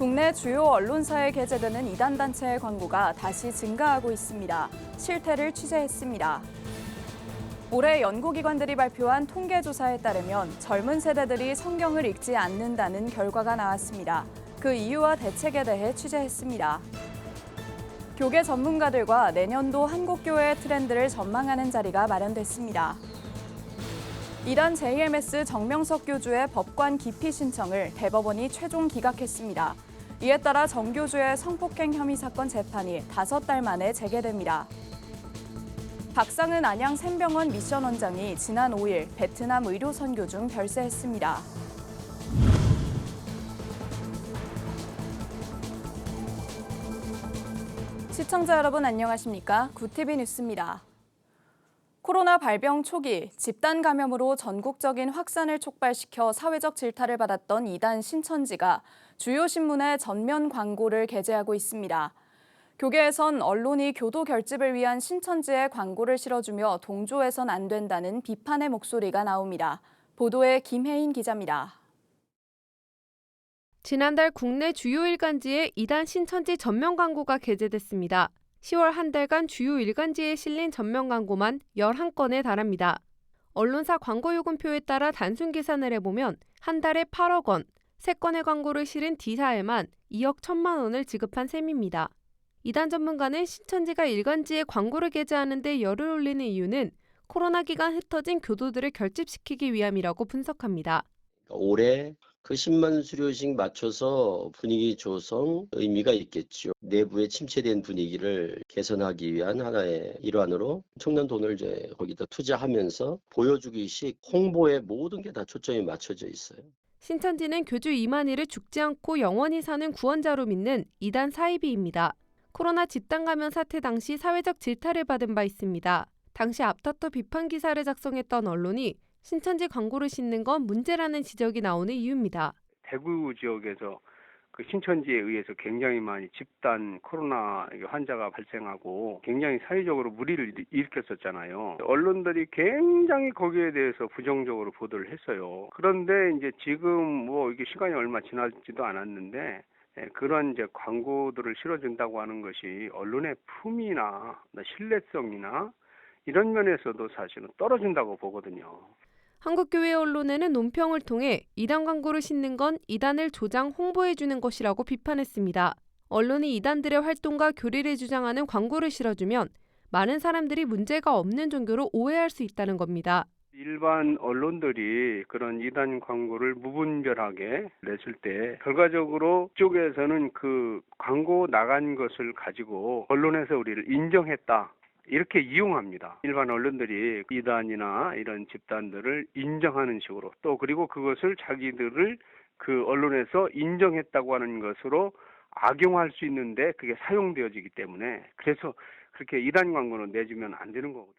국내 주요 언론사에 게재되는 이단 단체의 광고가 다시 증가하고 있습니다. 실태를 취재했습니다. 올해 연구기관들이 발표한 통계조사에 따르면 젊은 세대들이 성경을 읽지 않는다는 결과가 나왔습니다. 그 이유와 대책에 대해 취재했습니다. 교계 전문가들과 내년도 한국교회의 트렌드를 전망하는 자리가 마련됐습니다. 이단 JMS 정명석 교주의 법관 기피 신청을 대법원이 최종 기각했습니다. 이에 따라 정 교주의 성폭행 혐의 사건 재판이 5달 만에 재개됩니다. 박상은 안양 샘병원 미션 원장이 지난 5일 베트남 의료 선교 중 별세했습니다. 시청자 여러분 안녕하십니까? 구TV 뉴스입니다. 코로나 발병 초기 집단 감염으로 전국적인 확산을 촉발시켜 사회적 질타를 받았던 이단 신천지가 주요 신문에 전면 광고를 게재하고 있습니다. 교계에선 언론이 교도 결집을 위한 신천지의 광고를 실어주며 동조해선 안 된다는 비판의 목소리가 나옵니다. 보도에 김혜인 기자입니다. 지난달 국내 주요 일간지에 이단 신천지 전면 광고가 게재됐습니다. 10월 한 달간 주요 일간지에 실린 전면 광고만 11건에 달합니다. 언론사 광고요금표에 따라 단순 계산을 해보면 한 달에 8억 원, 3건의 광고를 실은 D사에만 2억 1천만 원을 지급한 셈입니다. 이단 전문가는 신천지가 일간지에 광고를 게재하는 데 열을 올리는 이유는 코로나 기간 흩어진 교도들을 결집시키기 위함이라고 분석합니다. 올해 그 10만 수료식 맞춰서 분위기 조성 의미가 있겠죠. 내부에 침체된 분위기를 개선하기 위한 하나의 일환으로 엄청난 돈을 이제 거기다 투자하면서 보여주기식 홍보에 모든 게 다 초점이 맞춰져 있어요. 신천지는 교주 이만희를 죽지 않고 영원히 사는 구원자로 믿는 이단 사이비입니다. 코로나 집단 감염 사태 당시 사회적 질타를 받은 바 있습니다. 당시 앞다퉈 비판 기사를 작성했던 언론이 신천지 광고를 싣는 건 문제라는 지적이 나오는 이유입니다. 대구 지역에서 그 신천지에 의해서 굉장히 많이 집단 코로나 환자가 발생하고 굉장히 사회적으로 무리를 일으켰었잖아요. 언론들이 굉장히 거기에 대해서 부정적으로 보도를 했어요. 그런데 이제 지금 이게 시간이 얼마 지나지도 않았는데 그런 이제 광고들을 실어준다고 하는 것이 언론의 품위나 신뢰성이나 이런 면에서도 사실은 떨어진다고 보거든요. 한국교회 언론에는 논평을 통해 이단 광고를 싣는 건 이단을 조장 홍보해주는 것이라고 비판했습니다. 언론이 이단들의 활동과 교리를 주장하는 광고를 실어주면 많은 사람들이 문제가 없는 종교로 오해할 수 있다는 겁니다. 일반 언론들이 그런 이단 광고를 무분별하게 냈을 때 결과적으로 쪽에서는 그 광고 나간 것을 가지고 언론에서 우리를 인정했다. 이렇게 이용합니다. 일반 언론들이 이단이나 이런 집단들을 인정하는 식으로 또 그리고 그것을 자기들을 그 언론에서 인정했다고 하는 것으로 악용할 수 있는데 그게 사용되어지기 때문에 그래서 그렇게 이단 광고는 내주면 안 되는 거거든요.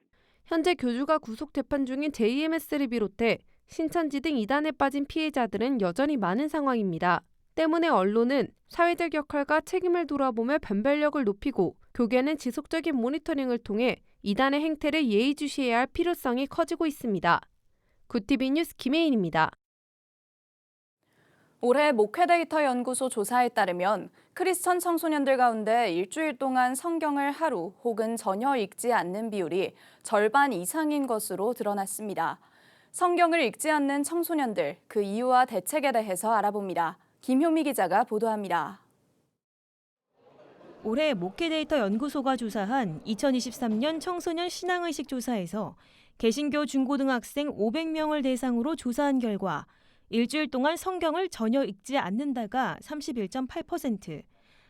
현재 교주가 구속 재판 중인 JMS를 비롯해 신천지 등 이단에 빠진 피해자들은 여전히 많은 상황입니다. 때문에 언론은 사회적 역할과 책임을 돌아보며 변별력을 높이고 교계는 지속적인 모니터링을 통해 이단의 행태를 예의주시해야 할 필요성이 커지고 있습니다. 구TV 뉴스 김혜인입니다. 올해 목회데이터 연구소 조사에 따르면 크리스천 청소년들 가운데 일주일 동안 성경을 하루 혹은 전혀 읽지 않는 비율이 절반 이상인 것으로 드러났습니다. 성경을 읽지 않는 청소년들, 그 이유와 대책에 대해서 알아봅니다. 김효미 기자가 보도합니다. 올해 목회데이터 연구소가 조사한 2023년 청소년 신앙의식 조사에서 개신교 중고등학생 500명을 대상으로 조사한 결과 일주일 동안 성경을 전혀 읽지 않는다가 31.8%,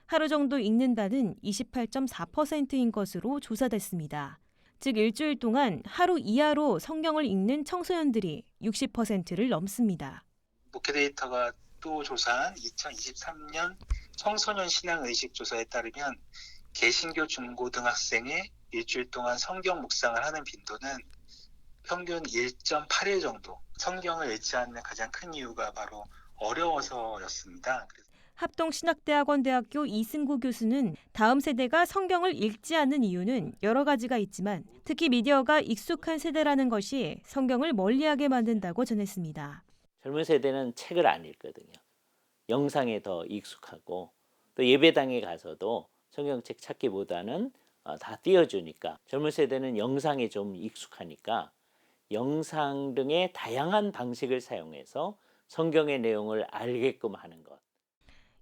하루 정도 읽는다는 28.4%인 것으로 조사됐습니다. 즉 일주일 동안 하루 이하로 성경을 읽는 청소년들이 60%를 넘습니다. 목회데이터가 또 조사한 2023년 청소년 신앙의식 조사에 따르면 개신교 중고등학생의 일주일 동안 성경 묵상을 하는 빈도는 평균 1.8일 정도. 성경을 읽지 않는 가장 큰 이유가 바로 어려워서였습니다. 합동신학대학원대학교 이승구 교수는 다음 세대가 성경을 읽지 않는 이유는 여러 가지가 있지만 특히 미디어가 익숙한 세대라는 것이 성경을 멀리하게 만든다고 전했습니다. 젊은 세대는 책을 안 읽거든요. 영상에 더 익숙하고 또 예배당에 가서도 성경책 찾기보다는 다 띄워주니까 젊은 세대는 영상에 좀 익숙하니까 영상 등의 다양한 방식을 사용해서 성경의 내용을 알게끔 하는 것.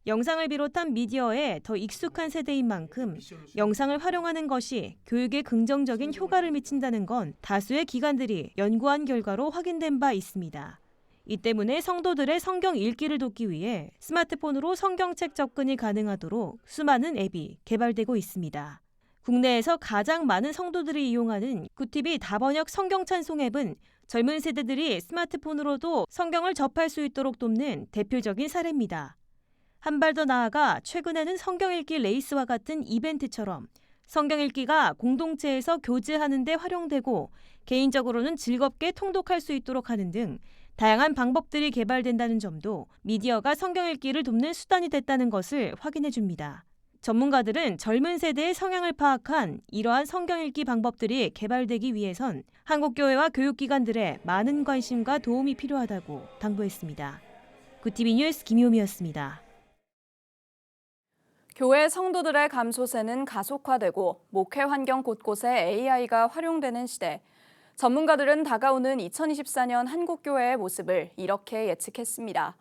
영상을 비롯한 미디어에 더 익숙한 세대인 만큼 영상을 활용하는 것이 교육에 긍정적인 효과를 미친다는 건 다수의 기관들이 연구한 결과로 확인된 바 있습니다. 이 때문에 성도들의 성경 읽기를 돕기 위해 스마트폰으로 성경책 접근이 가능하도록 수많은 앱이 개발되고 있습니다. 국내에서 가장 많은 성도들이 이용하는 굿TV 다번역 성경찬송 앱은 젊은 세대들이 스마트폰으로도 성경을 접할 수 있도록 돕는 대표적인 사례입니다. 한 발 더 나아가 최근에는 성경 읽기 레이스와 같은 이벤트처럼 성경 읽기가 공동체에서 교제하는 데 활용되고 개인적으로는 즐겁게 통독할 수 있도록 하는 등 다양한 방법들이 개발된다는 점도 미디어가 성경 읽기를 돕는 수단이 됐다는 것을 확인해 줍니다. 전문가들은 젊은 세대의 성향을 파악한 이러한 성경 읽기 방법들이 개발되기 위해선 한국교회와 교육기관들의 많은 관심과 도움이 필요하다고 당부했습니다. 굿TV 뉴스 김효미였습니다. 교회 성도들의 감소세는 가속화되고 목회 환경 곳곳에 AI가 활용되는 시대. 전문가들은 다가오는 2024년 한국교회의 모습을 이렇게 예측했습니다.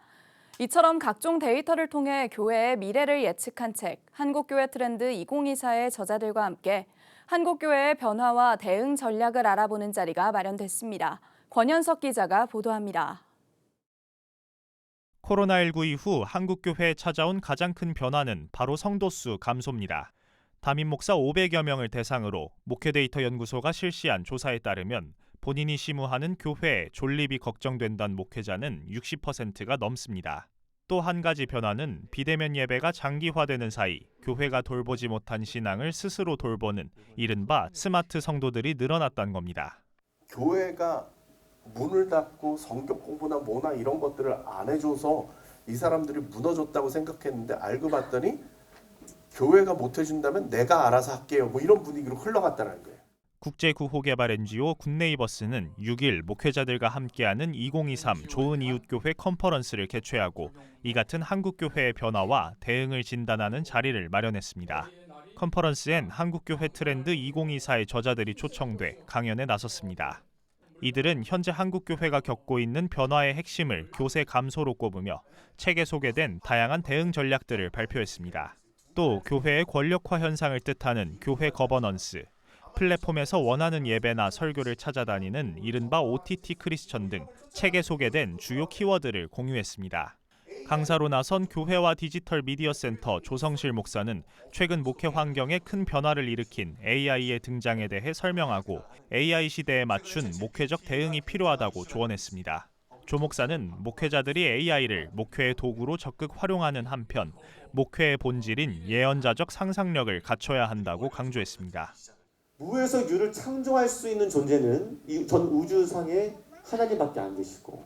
이처럼 각종 데이터를 통해 교회의 미래를 예측한 책, 한국교회 트렌드 2024의 저자들과 함께 한국교회의 변화와 대응 전략을 알아보는 자리가 마련됐습니다. 권현석 기자가 보도합니다. 코로나19 이후 한국교회에 찾아온 가장 큰 변화는 바로 성도수 감소입니다. 담임 목사 500여 명을 대상으로 목회데이터 연구소가 실시한 조사에 따르면 본인이 심우하는 교회에 존립이 걱정된다는 목회자는 60%가 넘습니다. 또 한 가지 변화는 비대면 예배가 장기화되는 사이 교회가 돌보지 못한 신앙을 스스로 돌보는 이른바 스마트 성도들이 늘어났다는 겁니다. 교회가 문을 닫고 성경 공부나 뭐나 이런 것들을 안 해줘서 이 사람들이 무너졌다고 생각했는데 알고 봤더니 교회가 못 해준다면 내가 알아서 할게요. 뭐 이런 분위기로 흘러갔다는 거예요. 국제구호개발 NGO 굿네이버스는 6일 목회자들과 함께하는 2023 좋은 이웃교회 컨퍼런스를 개최하고 이 같은 한국교회의 변화와 대응을 진단하는 자리를 마련했습니다. 컨퍼런스엔 한국교회 트렌드 2024의 저자들이 초청돼 강연에 나섰습니다. 이들은 현재 한국교회가 겪고 있는 변화의 핵심을 교세 감소로 꼽으며 책에 소개된 다양한 대응 전략들을 발표했습니다. 또 교회의 권력화 현상을 뜻하는 교회 거버넌스, 플랫폼에서 원하는 예배나 설교를 찾아다니는 이른바 OTT 크리스천 등 책에 소개된 주요 키워드를 공유했습니다. 강사로 나선 교회와 디지털 미디어 센터 조성실 목사는 최근 목회 환경에 큰 변화를 일으킨 AI의 등장에 대해 설명하고 AI 시대에 맞춘 목회적 대응이 필요하다고 조언했습니다. 조 목사는 목회자들이 AI를 목회의 도구로 적극 활용하는 한편 목회의 본질인 예언자적 상상력을 갖춰야 한다고 강조했습니다. 무에서 유를 창조할 수 있는 존재는 이 전 우주상에 하나님밖에 안 계시고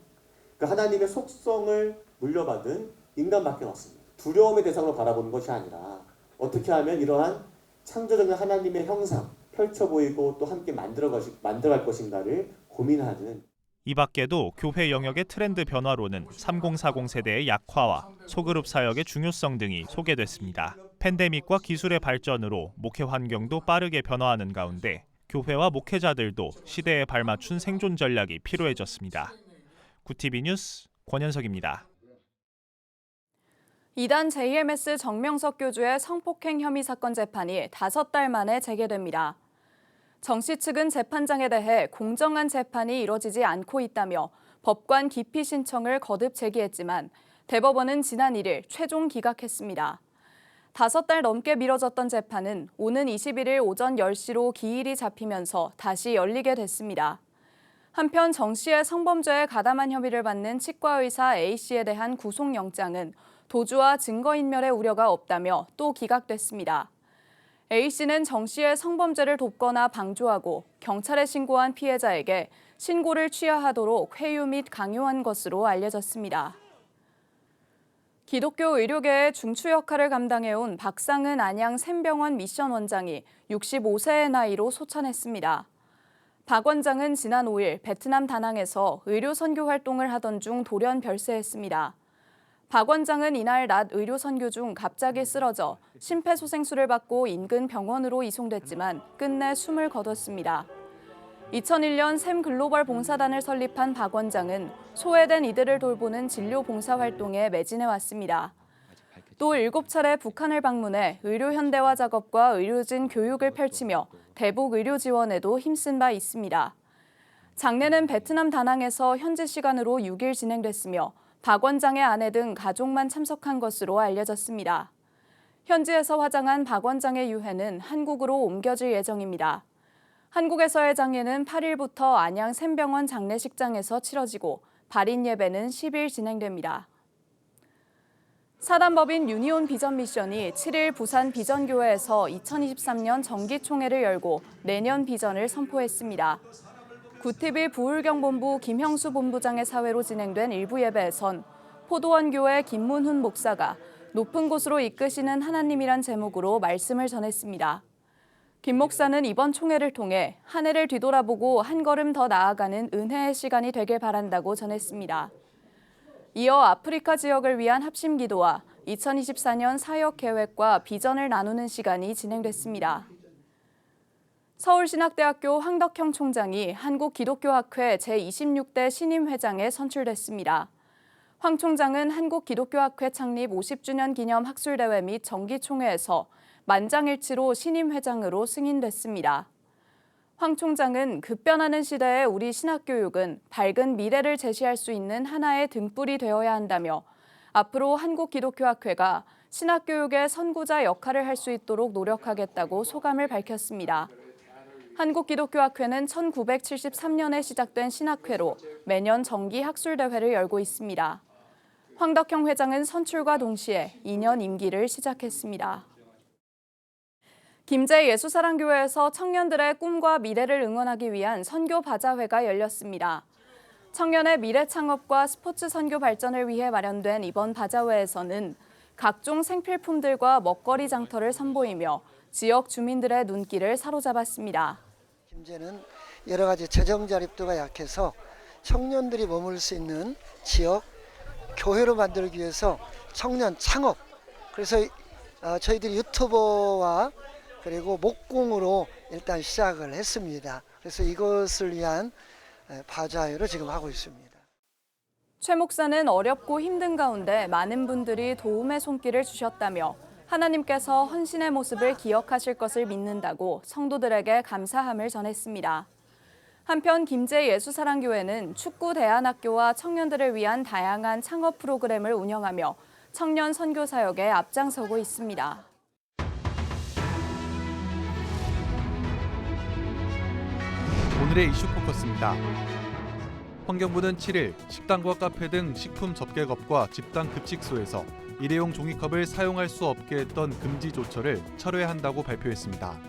그 하나님의 속성을 물려받은 인간밖에 없습니다. 두려움의 대상으로 바라보는 것이 아니라 어떻게 하면 이러한 창조적인 하나님의 형상 펼쳐 보이고 또 함께 만들어갈 것인가를 고민하는. 이 밖에도 교회 영역의 트렌드 변화로는 3040 세대의 약화와 소그룹 사역의 중요성 등이 소개됐습니다. 팬데믹과 기술의 발전으로 목회 환경도 빠르게 변화하는 가운데 교회와 목회자들도 시대에 발맞춘 생존 전략이 필요해졌습니다. 굿TV 뉴스 권현석입니다. 이단 JMS 정명석 교주의 성폭행 혐의 사건 재판이 5달 만에 재개됩니다. 정 씨 측은 재판장에 대해 공정한 재판이 이뤄지지 않고 있다며 법관 기피 신청을 거듭 제기했지만 대법원은 지난 1일 최종 기각했습니다. 5달 넘게 미뤄졌던 재판은 오는 21일 오전 10시로 기일이 잡히면서 다시 열리게 됐습니다. 한편 정 씨의 성범죄에 가담한 혐의를 받는 치과의사 A씨에 대한 구속영장은 도주와 증거인멸의 우려가 없다며 또 기각됐습니다. A씨는 정 씨의 성범죄를 돕거나 방조하고 경찰에 신고한 피해자에게 신고를 취하하도록 회유 및 강요한 것으로 알려졌습니다. 기독교 의료계의 중추 역할을 감당해온 박상은 안양 샘병원 미션 원장이 65세의 나이로 소천했습니다. 박 원장은 지난 5일 베트남 다낭에서 의료 선교 활동을 하던 중 돌연 별세했습니다. 박 원장은 이날 낮 의료 선교 중 갑자기 쓰러져 심폐소생술을 받고 인근 병원으로 이송됐지만 끝내 숨을 거뒀습니다. 2001년 샘 글로벌 봉사단을 설립한 박 원장은 소외된 이들을 돌보는 진료 봉사 활동에 매진해 왔습니다. 또 7차례 북한을 방문해 의료 현대화 작업과 의료진 교육을 펼치며 대북 의료 지원에도 힘쓴 바 있습니다. 장례는 베트남 다낭에서 현지 시간으로 6일 진행됐으며 박 원장의 아내 등 가족만 참석한 것으로 알려졌습니다. 현지에서 화장한 박 원장의 유해는 한국으로 옮겨질 예정입니다. 한국에서의 장례는 8일부터 안양 샘병원 장례식장에서 치러지고 발인 예배는 10일 진행됩니다. 사단법인 유니온 비전 미션이 7일 부산 비전교회에서 2023년 정기총회를 열고 내년 비전을 선포했습니다. 구TV 부울경본부 김형수 본부장의 사회로 진행된 일부 예배에선 포도원교회 김문훈 목사가 높은 곳으로 이끄시는 하나님이란 제목으로 말씀을 전했습니다. 김 목사는 이번 총회를 통해 한 해를 뒤돌아보고 한 걸음 더 나아가는 은혜의 시간이 되길 바란다고 전했습니다. 이어 아프리카 지역을 위한 합심 기도와 2024년 사역 계획과 비전을 나누는 시간이 진행됐습니다. 서울신학대학교 황덕형 총장이 한국기독교학회 제26대 신임회장에 선출됐습니다. 황 총장은 한국기독교학회 창립 50주년 기념 학술대회 및 정기총회에서 만장일치로 신임회장으로 승인됐습니다. 황 총장은 급변하는 시대의 우리 신학교육은 밝은 미래를 제시할 수 있는 하나의 등불이 되어야 한다며 앞으로 한국기독교학회가 신학교육의 선구자 역할을 할 수 있도록 노력하겠다고 소감을 밝혔습니다. 한국기독교학회는 1973년에 시작된 신학회로 매년 정기 학술대회를 열고 있습니다. 황덕형 회장은 선출과 동시에 2년 임기를 시작했습니다. 김제 예수사랑교회에서 청년들의 꿈과 미래를 응원하기 위한 선교 바자회가 열렸습니다. 청년의 미래 창업과 스포츠 선교 발전을 위해 마련된 이번 바자회에서는 각종 생필품들과 먹거리 장터를 선보이며 지역 주민들의 눈길을 사로잡았습니다. 김제는 여러 가지 재정 자립도가 약해서 청년들이 머물 수 있는 지역 교회로 만들기 위해서 청년 창업, 그래서 저희들이 유튜버와 그리고 목공으로 일단 시작을 했습니다. 그래서 이것을 위한 바자회로 지금 하고 있습니다. 최 목사는 어렵고 힘든 가운데 많은 분들이 도움의 손길을 주셨다며 하나님께서 헌신의 모습을 기억하실 것을 믿는다고 성도들에게 감사함을 전했습니다. 한편 김제 예수사랑교회는 축구 대안학교와 청년들을 위한 다양한 창업 프로그램을 운영하며 청년 선교 사역에 앞장서고 있습니다. 오늘의 이슈 포커스입니다. 환경부는 7일 식당과 카페 등 식품 접객업과 집단 급식소에서 일회용 종이컵을 사용할 수 없게 했던 금지 조처를 철회한다고 발표했습니다.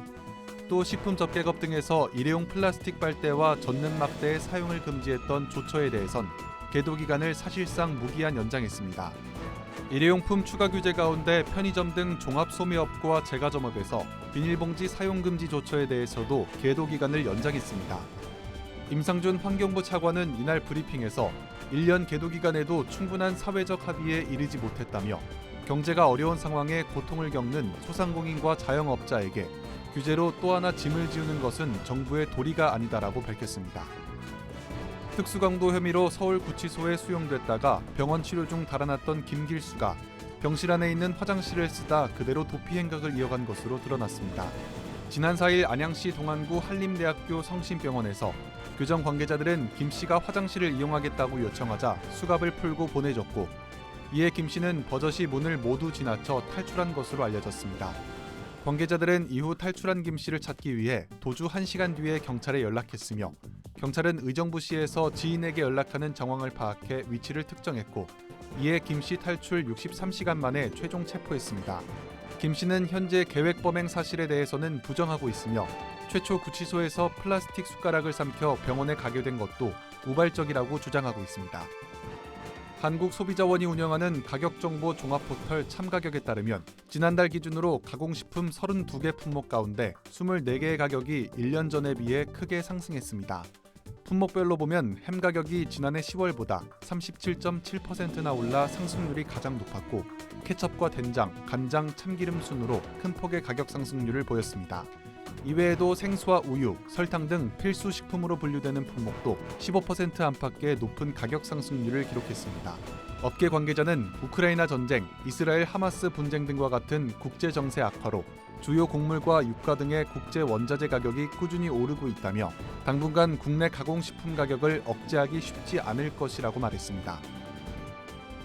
또 식품 접객업 등에서 일회용 플라스틱 빨대와 젖는 막대의 사용을 금지했던 조처에 대해선 계도 기간을 사실상 무기한 연장했습니다. 일회용품 추가 규제 가운데 편의점 등 종합소매업과 제과점업에서 비닐봉지 사용 금지 조처에 대해서도 계도 기간을 연장했습니다. 임상준 환경부 차관은 이날 브리핑에서 1년 계도 기간에도 충분한 사회적 합의에 이르지 못했다며 경제가 어려운 상황에 고통을 겪는 소상공인과 자영업자에게 규제로 또 하나 짐을 지우는 것은 정부의 도리가 아니다라고 밝혔습니다. 특수강도 혐의로 서울구치소에 수용됐다가 병원 치료 중 달아났던 김길수가 병실 안에 있는 화장실을 쓰다 그대로 도피 행각을 이어간 것으로 드러났습니다. 지난 4일 안양시 동안구 한림대학교 성심병원에서 교정 관계자들은 김 씨가 화장실을 이용하겠다고 요청하자 수갑을 풀고 보내줬고, 이에 김 씨는 버젓이 문을 모두 지나쳐 탈출한 것으로 알려졌습니다. 관계자들은 이후 탈출한 김 씨를 찾기 위해 도주 1시간 뒤에 경찰에 연락했으며 경찰은 의정부시에서 지인에게 연락하는 정황을 파악해 위치를 특정했고, 이에 김 씨 탈출 63시간 만에 최종 체포했습니다. 김 씨는 현재 계획 범행 사실에 대해서는 부정하고 있으며 최초 구치소에서 플라스틱 숟가락을 삼켜 병원에 가게 된 것도 우발적이라고 주장하고 있습니다. 한국소비자원이 운영하는 가격정보 종합포털 참가격에 따르면 지난달 기준으로 가공식품 32개 품목 가운데 24개의 가격이 1년 전에 비해 크게 상승했습니다. 품목별로 보면 햄 가격이 지난해 10월보다 37.7%나 올라 상승률이 가장 높았고 케첩과 된장, 간장, 참기름 순으로 큰 폭의 가격 상승률을 보였습니다. 이외에도 생수와 우유, 설탕 등 필수 식품으로 분류되는 품목도 15% 안팎의 높은 가격 상승률을 기록했습니다. 업계 관계자는 우크라이나 전쟁, 이스라엘 하마스 분쟁 등과 같은 국제 정세 악화로 주요 곡물과 유가 등의 국제 원자재 가격이 꾸준히 오르고 있다며 당분간 국내 가공식품 가격을 억제하기 쉽지 않을 것이라고 말했습니다.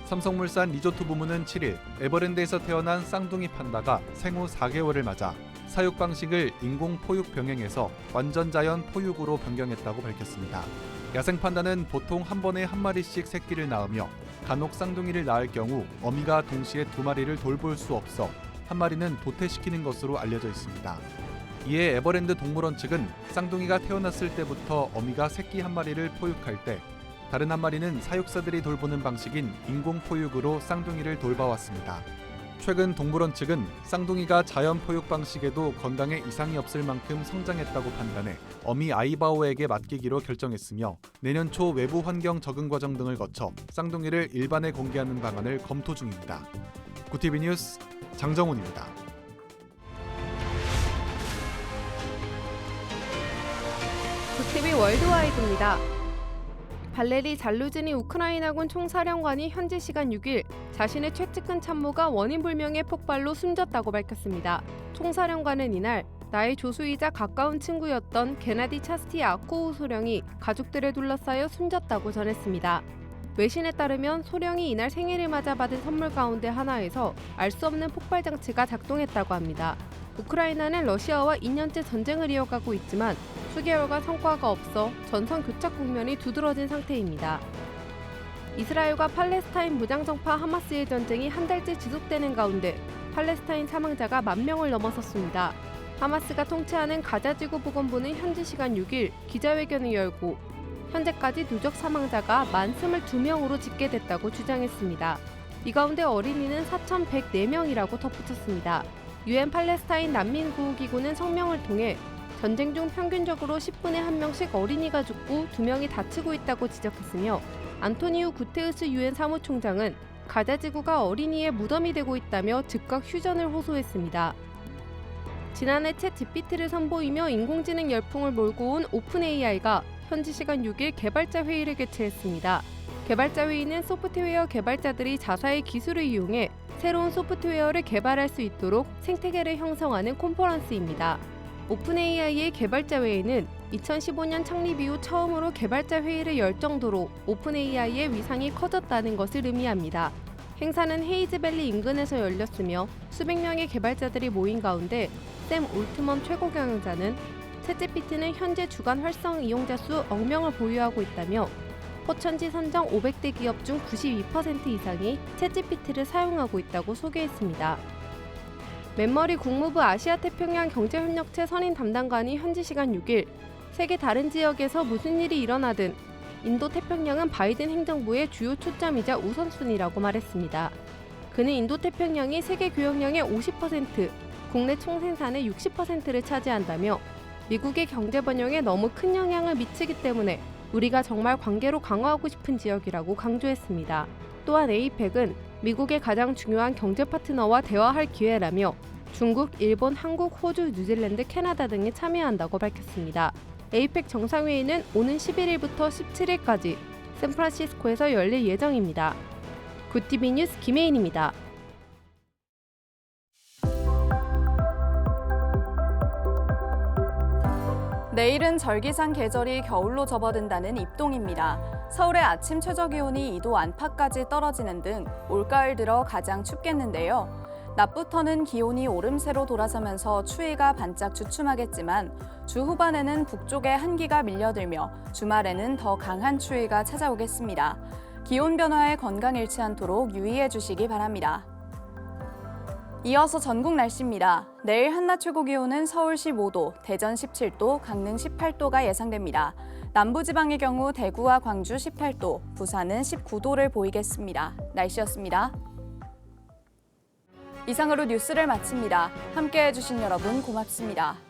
삼성물산 리조트 부문은 7일 에버랜드에서 태어난 쌍둥이 판다가 생후 4개월을 맞아 사육 방식을 인공 포육 병행해서 완전 자연 포육으로 변경했다고 밝혔습니다. 야생 판다는 보통 한 번에 한 마리씩 새끼를 낳으며 간혹 쌍둥이를 낳을 경우 어미가 동시에 2마리를 돌볼 수 없어 한 마리는 도태시키는 것으로 알려져 있습니다. 이에 에버랜드 동물원 측은 쌍둥이가 태어났을 때부터 어미가 새끼 한 마리를 포육할 때 다른 한 마리는 사육사들이 돌보는 방식인 인공 포육으로 쌍둥이를 돌봐왔습니다. 최근 동물원 측은 쌍둥이가 자연 포육 방식에도 건강에 이상이 없을 만큼 성장했다고 판단해 어미 아이바오에게 맡기기로 결정했으며 내년 초 외부 환경 적응 과정 등을 거쳐 쌍둥이를 일반에 공개하는 방안을 검토 중입니다. 구티비 뉴스 장정훈입니다. 구티비 월드와이드입니다. 발레리 잘루즈니 우크라이나군 총사령관이 현지 시간 6일 자신의 최측근 참모가 원인 불명의 폭발로 숨졌다고 밝혔습니다. 총사령관은 이날 나의 조수이자 가까운 친구였던 게나디 차스티 아코우 소령이 가족들에 둘러싸여 숨졌다고 전했습니다. 외신에 따르면 소령이 이날 생일을 맞아 받은 선물 가운데 하나에서 알 수 없는 폭발 장치가 작동했다고 합니다. 우크라이나는 러시아와 2년째 전쟁을 이어가고 있지만 수개월간 성과가 없어 전선 교착 국면이 두드러진 상태입니다. 이스라엘과 팔레스타인 무장정파 하마스의 전쟁이 한 달째 지속되는 가운데 팔레스타인 사망자가 10,000명을 넘어섰습니다. 하마스가 통치하는 가자지구 보건부는 현지 시간 6일 기자회견을 열고 현재까지 누적 사망자가 10,022명으로 집계됐다고 주장했습니다. 이 가운데 어린이는 4,104명이라고 덧붙였습니다. UN 팔레스타인 난민구호기구는 성명을 통해 전쟁 중 평균적으로 10분에 1명씩 어린이가 죽고 2명이 다치고 있다고 지적했으며 안토니우 구테우스 UN 사무총장은 가자지구가 어린이의 무덤이 되고 있다며 즉각 휴전을 호소했습니다. 지난해 챗 GPT를 선보이며 인공지능 열풍을 몰고 온 오픈 AI가 현지 시간 6일 개발자 회의를 개최했습니다. 개발자 회의는 소프트웨어 개발자들이 자사의 기술을 이용해 새로운 소프트웨어를 개발할 수 있도록 생태계를 형성하는 컨퍼런스입니다. 오픈 AI의 개발자 회의는 2015년 창립 이후 처음으로 개발자 회의를 열 정도로 오픈 AI의 위상이 커졌다는 것을 의미합니다. 행사는 헤이즈밸리 인근에서 열렸으며 수백 명의 개발자들이 모인 가운데 샘 올트먼 최고 경영자는 챗GPT는 현재 주간 활성 이용자 수 1억 명을 보유하고 있다며 포천지 선정 500대 기업 중 92% 이상이 챗GPT를 사용하고 있다고 소개했습니다. 맨머리 국무부 아시아태평양 경제협력체 선임 담당관이 현지 시간 6일 세계 다른 지역에서 무슨 일이 일어나든 인도태평양은 바이든 행정부의 주요 초점이자 우선순위라고 말했습니다. 그는 인도태평양이 세계 교역량의 50%, 국내 총생산의 60%를 차지한다며 미국의 경제 번영에 너무 큰 영향을 미치기 때문에 우리가 정말 관계로 강화하고 싶은 지역이라고 강조했습니다. 또한 에이펙은 미국의 가장 중요한 경제 파트너와 대화할 기회라며 중국, 일본, 한국, 호주, 뉴질랜드, 캐나다 등이 참여한다고 밝혔습니다. 에이펙 정상회의는 오는 11일부터 17일까지 샌프란시스코에서 열릴 예정입니다. 굿티비 뉴스 김혜인입니다. 내일은 절기상 계절이 겨울로 접어든다는 입동입니다. 서울의 아침 최저기온이 2도 안팎까지 떨어지는 등 올가을 들어 가장 춥겠는데요. 낮부터는 기온이 오름세로 돌아서면서 추위가 반짝 주춤하겠지만 주 후반에는 북쪽에 한기가 밀려들며 주말에는 더 강한 추위가 찾아오겠습니다. 기온 변화에 건강 잃지 않도록 유의해 주시기 바랍니다. 이어서 전국 날씨입니다. 내일 한낮 최고 기온은 서울 15도, 대전 17도, 강릉 18도가 예상됩니다. 남부지방의 경우 대구와 광주 18도, 부산은 19도를 보이겠습니다. 날씨였습니다. 이상으로 뉴스를 마칩니다. 함께해 주신 여러분 고맙습니다.